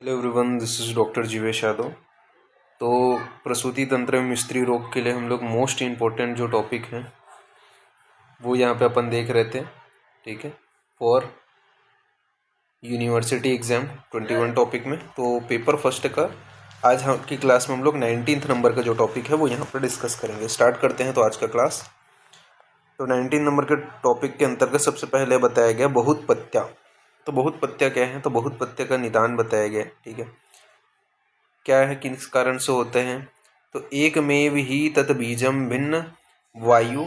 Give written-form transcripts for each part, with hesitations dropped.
Hello everyone, this is doctor Jeevesh Yadav. तो प्रसूति तंत्र में स्त्री रोग के लिए हम लोग मोस्ट इम्पोर्टेंट जो टॉपिक हैं वो यहाँ पे अपन देख रहे थे। ठीक है, फॉर यूनिवर्सिटी एग्ज़ाम 21 टॉपिक में। तो पेपर फर्स्ट का आज हम की क्लास में हम लोग 19th नंबर का जो टॉपिक है वो यहाँ पर डिस्कस करेंगे। स्टार्ट करते हैं तो आज का क्लास। तो 19 नंबर के टॉपिक के अंतर्गत सबसे पहले बताया गया बहुत्पत्त्या। तो बहुत्पत्त्या क्या है? तो बहुत्पत्त्या का निदान बताया गया। ठीक है, क्या है, किस कारण से होते हैं? तो एकमेव ही तत् बीजम भिन्न वायु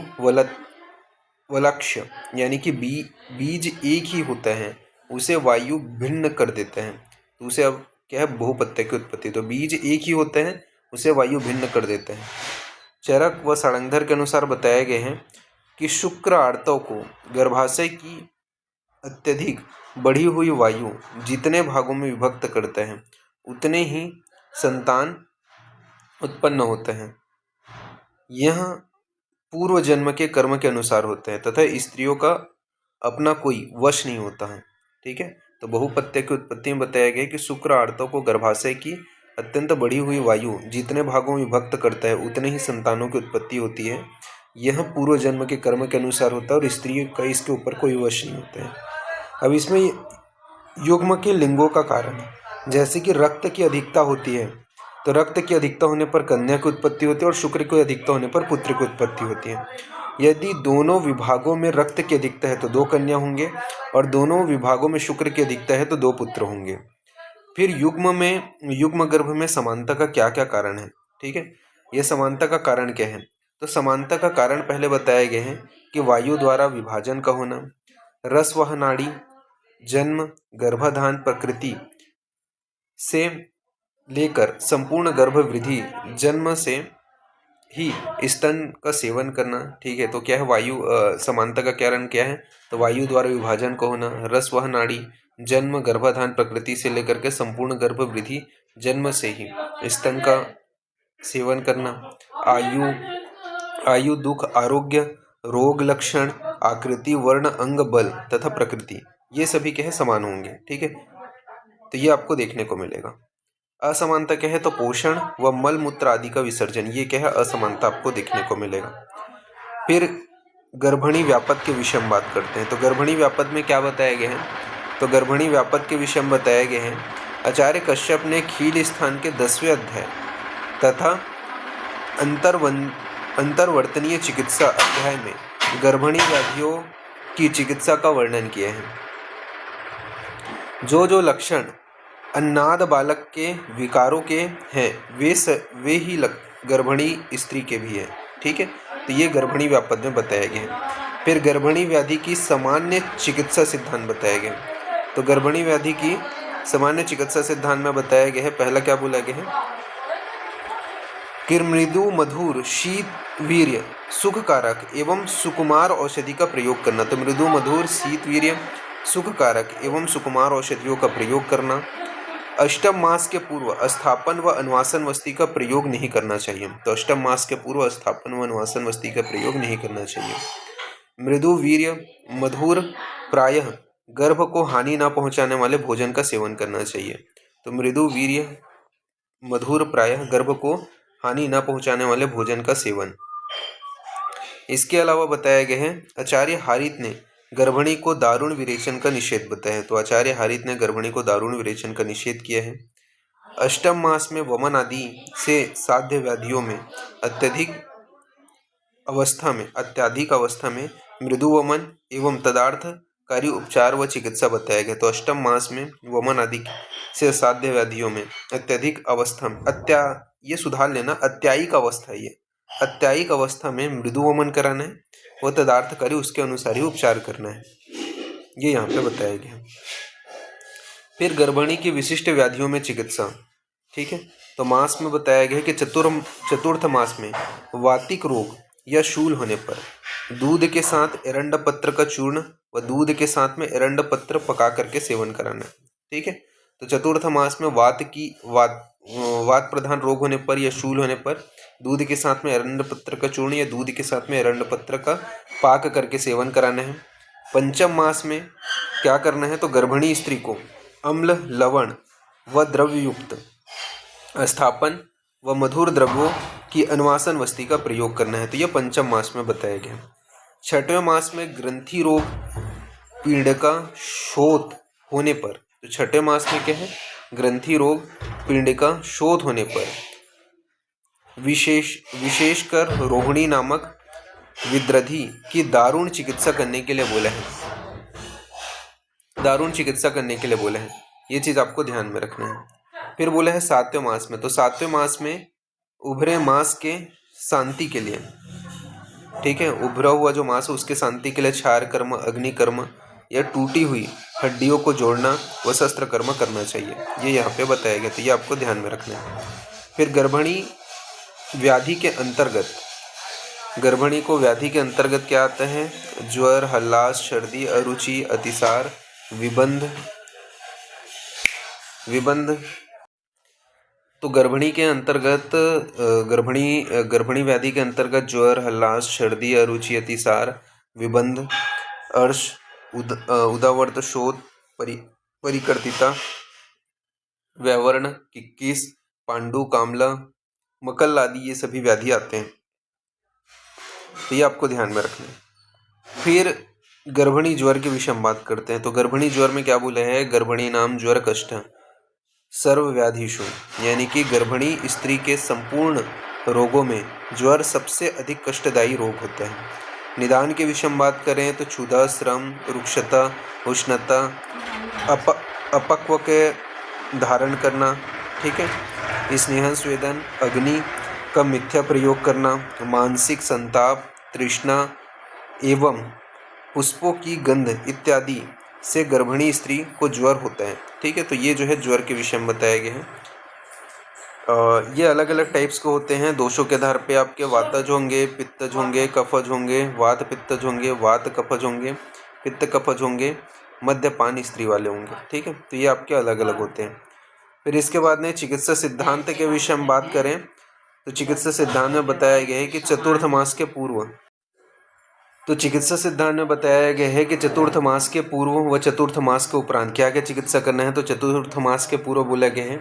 वलक्ष्य, यानी कि बीज एक ही होता है, उसे वायु भिन्न कर देते हैं। तो उसे अब क्या है, बहुपत्य की उत्पत्ति। तो बीज एक ही होते हैं, उसे वायु भिन्न कर देते हैं। चरक व सारंगधर के अनुसार बताए गए हैं कि शुक्र आर्तव को गर्भाशय की अत्यधिक बढ़ी हुई वायु जितने भागों में विभक्त करते हैं उतने ही संतान उत्पन्न होते हैं। यह पूर्व जन्म के कर्म के अनुसार होते हैं तथा स्त्रियों का अपना कोई वश नहीं होता है। ठीक है, तो बहुपत्य की उत्पत्ति में बताया गया कि शुक्र आर्तव को गर्भाशय की अत्यंत बढ़ी हुई वायु जितने भागों में विभक्त करता है उतने ही संतानों की उत्पत्ति होती है। यह पूर्व जन्म के कर्म के अनुसार होता है और स्त्री का इसके ऊपर कोई वश नहीं होता है। अब इसमें युग्म के लिंगों का कारण है, जैसे कि रक्त की अधिकता होती है तो रक्त की अधिकता होने पर कन्या की उत्पत्ति होती है और शुक्र की अधिकता होने पर पुत्र की उत्पत्ति होती है। यदि दोनों विभागों में रक्त की अधिकता है तो 2 कन्या होंगे और दोनों विभागों में शुक्र की अधिकता है तो 2 पुत्र होंगे। फिर युग्म गर्भ में समानता का क्या क्या कारण है? ठीक है, यह समानता का कारण क्या है? तो समानता का कारण पहले बताए गए हैं कि वायु द्वारा विभाजन का होना, रसवह नाड़ी, जन्म, गर्भाधान प्रकृति से लेकर संपूर्ण गर्भवृद्धि, जन्म से ही स्तन का सेवन करना। ठीक है, तो क्या है, समानता का कारण क्या है? तो वायु द्वारा विभाजन का होना, रसवह नाड़ी, जन्म, गर्भाधान प्रकृति से लेकर के संपूर्ण गर्भवृद्धि, जन्म से ही स्तन का सेवन करना, आयु, दुख, आरोग्य, रोग लक्षण, आकृति, वर्ण, अंग, बल तथा प्रकृति, ये सभी क्या है, समान होंगे। ठीक है, तो ये आपको देखने को मिलेगा। असमानता क्या है? तो पोषण व मल मूत्र आदि का विसर्जन, ये क्या है, असमानता आपको देखने को मिलेगा। फिर गर्भणी व्यापक के विषय में बात करते हैं। तो गर्भणी व्यापक में क्या बताया गया है? तो गर्भणी व्यापक के विषय में बताया गया है, आचार्य कश्यप ने खील स्थान के 10वें अध्याय तथा अंतर्वर्तनीय चिकित्सा अध्याय में गर्भणी व्याधियों की चिकित्सा का वर्णन किया है। जो लक्षण अन्नाद बालक के विकारों के हैं वे ही गर्भणी स्त्री के भी हैं। ठीक है, तो ये गर्भणी व्यापक में बताया गया है। फिर गर्भणी व्याधि की सामान्य चिकित्सा सिद्धांत बताया गया। तो गर्भणी व्याधि की सामान्य चिकित्सा सिद्धांत में बताया गया है, पहला क्या बोला गया है कि मृदु मधुर शीत वीर्य सुख कारक एवं सुकुमार औषधि का प्रयोग करना। तो मृदु मधुर शीत वीर्य सुख कारक एवं सुकुमार औषधियों का प्रयोग करना। अष्टम मास के पूर्व स्थापन व अनुवासन वस्ती का प्रयोग नहीं करना चाहिए। तो अष्टम मास के पूर्व स्थापन व अनुवासन वस्ती का प्रयोग नहीं करना चाहिए। मृदु वीर्य मधुर प्रायः गर्भ को हानि न पहुंचाने वाले भोजन का सेवन करना चाहिए। तो मृदु वीर्य मधुर प्रायः गर्भ को हानि न पहुंचाने वाले भोजन का सेवन। इसके अलावा बताया गया है, आचार्य हारित ने गर्भिणी को दारुण विरेचन का निषेध बताया है। तो आचार्य हारित ने गर्भिणी को दारुण विरेचन का निषेध किया है। अष्टम मास में वमन आदि से साध्य व्याधियों में अत्यधिक अवस्था में मृदु वमन एवं तदार्थकारी उपचार व चिकित्सा बताया गया। तो अष्टम मास में वमन आदि से साध्य व्याधियों में अत्यधिक अवस्था ये सुधार लेना, अत्यायिक अवस्था, ये अत्यायिक अवस्था में मृदु वमन कराना है व तदार्थकारी उसके अनुसार ही उपचार करना है, ये यहाँ पे बताया गया। फिर गर्भिणी की विशिष्ट व्याधियों में चिकित्सा। ठीक है, तो मास में बताया गया कि चतुर्थ मास में वातिक रोग या शूल होने पर दूध के साथ एरंड पत्र का चूर्ण व दूध के साथ में एरंड पत्र पका करके सेवन कराना है। ठीक है, तो चतुर्थ मास में वात प्रधान रोग होने पर या शूल होने पर दूध के साथ में एरंड पत्र का चूर्ण या दूध के साथ में एरंड पत्र का पाक करके सेवन कराना है। पंचम मास में क्या करना है? तो गर्भिणी स्त्री को अम्ल, लवण, व द्रव्ययुक्त स्थापन व मधुर द्रव्यों की अनुवासन वस्ती का प्रयोग करना है। तो यह पंचम मास में बताया गया। छठवें मास में ग्रंथि रोग पीड़िका शोथ होने पर, तो छठे मास में क्या है, ग्रंथि रोग पीड़िका शोथ होने पर विशेषकर रोहिणी नामक विद्रधि की दारुण चिकित्सा करने के लिए बोला है। दारुण चिकित्सा करने के लिए बोला है, ये चीज आपको ध्यान में रखना है। फिर बोला है सातवें मास में, तो सातवें मास में उभरे मांस के शांति के लिए, ठीक है, उभरा हुआ जो मांस है उसके शांति के लिए क्षार कर्म, अग्नि कर्म या टूटी हुई हड्डियों को जोड़ना व शस्त्र कर्म करना चाहिए, ये यहाँ पे बताया गया। तो ये आपको ध्यान में रखना है। फिर गर्भिणी व्याधि के अंतर्गत, गर्भिणी को व्याधि के अंतर्गत क्या आता है, ज्वर, हल्लास, सर्दी, अरुचि, अतिसार, विबंध। तो गर्भिणी के अंतर्गत गर्भिणी व्याधि के अंतर्गत ज्वर, हल्लास, सर्दी, अरुचि, अतिसार, विबंध, अर्श, उदावर्त, शोथ, परिकर्तिता, व्यावरण, किक्किस, पांडु, कामला, मकल आदि ये सभी व्याधि आते हैं। तो ये आपको ध्यान में रखना है। फिर गर्भिणी ज्वर के विषय हम बात करते हैं। तो गर्भिणी ज्वर में क्या बोला है, गर्भिणी नाम ज्वर कष्ट सर्व व्याधिषु, यानी कि गर्भिणी स्त्री के संपूर्ण रोगों में ज्वर सबसे अधिक कष्टदायी रोग होता है। निदान के विषय हम बात करें तो क्षुधा, श्रम, रुक्षता, उष्णता, अपक्व के धारण करना, ठीक है, स्नेह, स्वेदन, अग्नि का मिथ्या प्रयोग करना, मानसिक संताप, तृष्णा एवं पुष्पों की गंध इत्यादि से गर्भिणी स्त्री को ज्वर होता है, ठीक है। तो ये जो है ज्वर के विषय में बताया गया है। ये अलग अलग टाइप्स के होते हैं। दोषों के आधार पे आपके वातज होंगे, पित्तज होंगे, कफज होंगे, वात पित्तज होंगे, वात कफज होंगे, पित्त कफज होंगे, मद्यपान स्त्री वाले होंगे, ठीक है। तो ये आपके अलग अलग होते हैं। फिर इसके बाद में चिकित्सा सिद्धांत के विषय हम बात करें तो चिकित्सा सिद्धांत में बताया गया है कि चतुर्थ मास के पूर्व, तो चिकित्सा सिद्धांत में बताया गया है कि चतुर्थ मास के पूर्व व चतुर्थ मास के उपरांत क्या क्या चिकित्सा करना है। तो चतुर्थ मास के पूर्व बोला गया है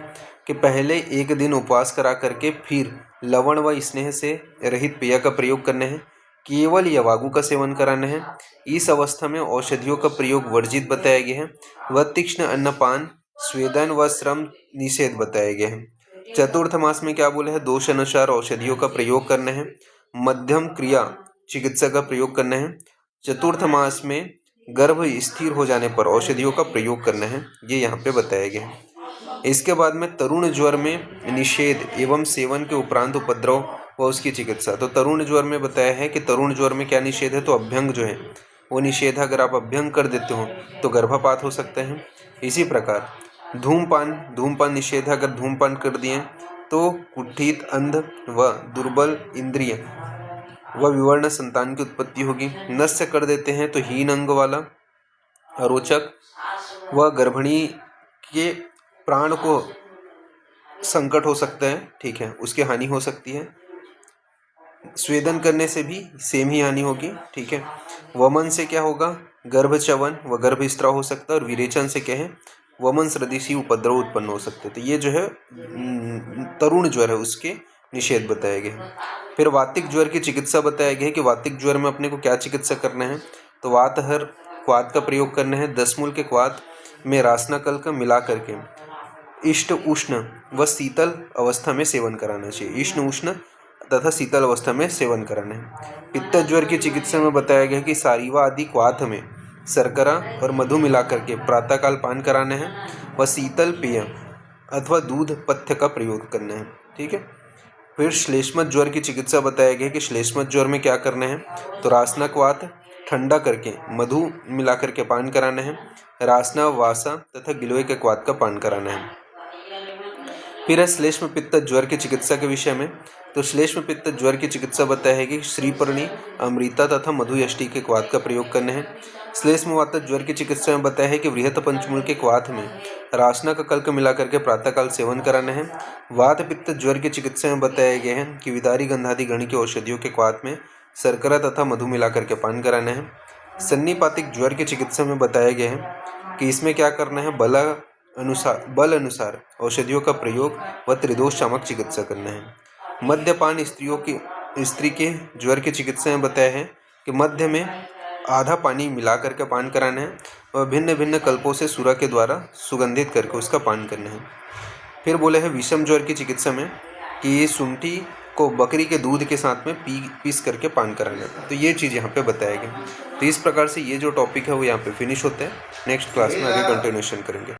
कि पहले एक दिन उपवास करा करके फिर लवण व स्नेह से रहित पेय का प्रयोग करना है, केवल यवागु का सेवन कराना है। इस अवस्था में औषधियों का प्रयोग वर्जित बताया गया है व तीक्ष्ण अन्नपान, स्वेदन व श्रम निषेध बताया गया है। चतुर्थ मास में क्या बोले है, दोष अनुसार औषधियों का प्रयोग करना है, मध्यम क्रिया चिकित्सा का प्रयोग करना है। चतुर्थ मास में गर्भ स्थिर हो जाने पर औषधियों का प्रयोग करना है, ये यहाँ पे बताया गया है। इसके बाद में तरुण ज्वर में निषेध एवं सेवन के उपरांत उपद्रव व उसकी चिकित्सा। तो तरुण ज्वर में बताया है कि तरुण ज्वर में क्या निषेध है, तो अभ्यंग जो है वो निषेध है। अगर आप अभ्यंग कर देते हो तो गर्भपात हो सकता है। इसी प्रकार धूमपान निषेध है। अगर धूमपान कर दिए तो कुठित, अंध व दुर्बल इंद्रिय व विवर्ण संतान की उत्पत्ति होगी। नस्य कर देते हैं तो हीन अंग वाला, अरोचक व गर्भिणी के प्राण को संकट हो सकता है, ठीक है, उसकी हानि हो सकती है। स्वेदन करने से भी सेम ही हानि होगी, ठीक है। वमन से क्या होगा, गर्भचवन व गर्भस्त्राव हो सकता है। और विरेचन से क्या है, वमन सदृशी उपद्रव उत्पन्न हो सकते हैं। तो ये जो है तरुण ज्वर है उसके निषेध बताए गए। फिर वातिक ज्वर की चिकित्सा बताया गया है कि वातिक ज्वर में अपने को क्या चिकित्सा करना है। तो वातहर क्वाथ का प्रयोग करना है। 10 मूल के क्वाथ में रासनाकल का मिला करके इष्ट उष्ण व शीतल अवस्था में सेवन कराना चाहिए। इष्ण उष्ण तथा शीतल अवस्था में सेवन कराना है। पित्त ज्वर की चिकित्सा में बताया गया कि सारीवा आदि क्वाथ में शर्करा और मधु मिलाकर के प्रातःकाल पान कराना है व शीतल पेय अथवा दूध पथ्य का प्रयोग करना है, ठीक है। फिर श्लेष्मत ज्वर की चिकित्सा बताया गया कि श्लेष्मत ज्वर में क्या करना है, तो रासना क्वाथ ठंडा करके मधु मिला करके पान कराना है। रासना, वासा तथा गिलोय के क्वाथ का पान कराना है। फिर है श्लेष्म पित्त ज्वर की चिकित्सा के विषय में। तो श्लेष्म पित्त ज्वर की चिकित्सा बताया है कि श्रीपर्णी, अमृता तथा मधुयष्टि के क्वाथ का प्रयोग करना है। श्लेष्म वात ज्वर की चिकित्सा में बताया है कि वृहत पंचमूल के क्वाथ में रासना का कल्क मिला करके प्रातःकाल सेवन कराना है। वात पित्त ज्वर की चिकित्सा में बताया गया है कि विदारी गंधादि गण की औषधियों के क्वाथ में शर्करा तथा मधु मिला करके पान कराना है। सन्निपातिक ज्वर की चिकित्सा में बताया गया है कि इसमें क्या करना है, बला बल अनुसार औषधियों का प्रयोग व त्रिदोष शामक चिकित्सा करना है। मद्यपान स्त्री के ज्वर की चिकित्सा में बताया है कि मध्य में आधा पानी मिला करके पान कराना है और भिन्न भिन्न कल्पों से सूरा के द्वारा सुगंधित करके उसका पान करना है। फिर बोले हैं विषम ज्वर की चिकित्सा में कि ये शुंठी को बकरी के दूध के साथ में पीस करके पान कराना है। तो ये चीज़ यहाँ पे बताया गया। तो इस प्रकार से ये जो टॉपिक है वो यहाँ पे फिनिश होता है। नेक्स्ट क्लास में आगे कंटिन्यूशन करेंगे।